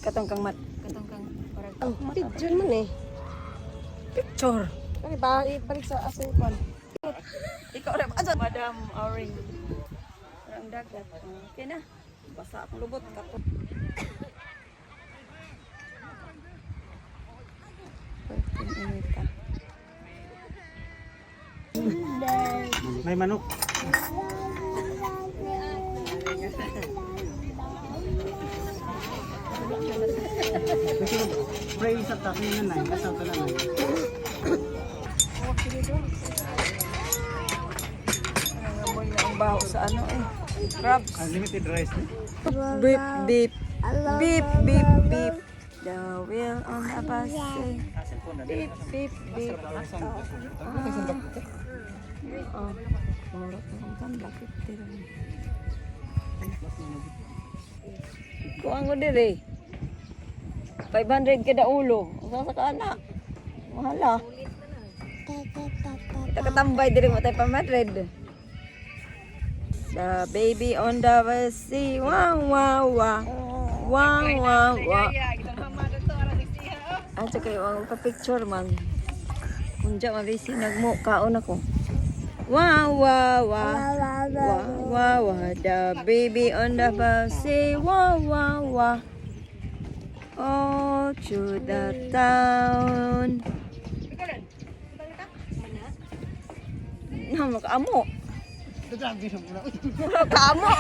Katong kang mat. Katong kang parang. Oh, picture man eh. Picture. Ano ba? Ibalik sa asupan. Ikaw rin. Asa? Madam Auring. Parang dagat. Okay na. Basa akong lubot. Kapot. May manok. Pray sa takin na nai, kasaw ka na nai. Nangamoy na ang baho sa ano eh. Crabs. Unlimited rice. Beep, beep. Beep, beep, beep. The wheel on the bus say. Beep, beep, beep. Oh. Murot na kong tanda. Kuhaan ko diri. 500 kada ulo. Usa sa kana. Mahala. Kita katambay diri mo tayo pa Madrid. The baby on the sea. Wow, wow, wow. Wow, wow, wow. At saka yung pa-picture man. Kunja mabisi nagmo kaon ako. Wow, wow, wow. Wow, wow, wow. The baby on the sea. Wow, wow, wow. Oh, to the town. Nah, makaamo. Kaamo.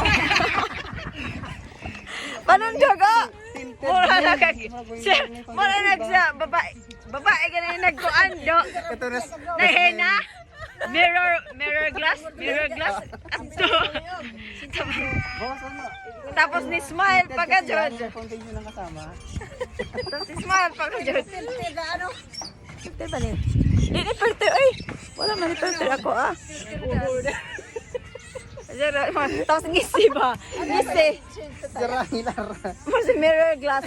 Panundaga. Mura nagsa babae. Babae ganun nagkuan do. Nahena. Mirror glass. Ato. Tapos ni smile pagka George. Continue lang kasama. Tapos ni smile pagka George. Filter ba ni? Hindi filter ay. Wala man filter ako ah. Tapos ngisi ba? Ngisi. Sira hilar. Mas mirror glass.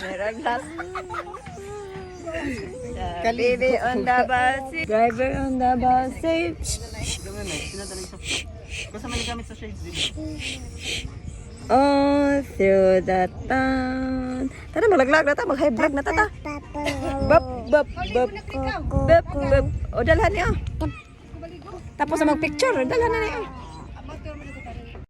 Baby on the bus. Driver on the bus. Ganun na, sinadali sa basta may gamit sa shades dito. All through the town. Tara, malaglag na ta. Mag-high vlog na ta. Bap. O, dalhan niya. Tapos na mag-picture. Dalhan na niya.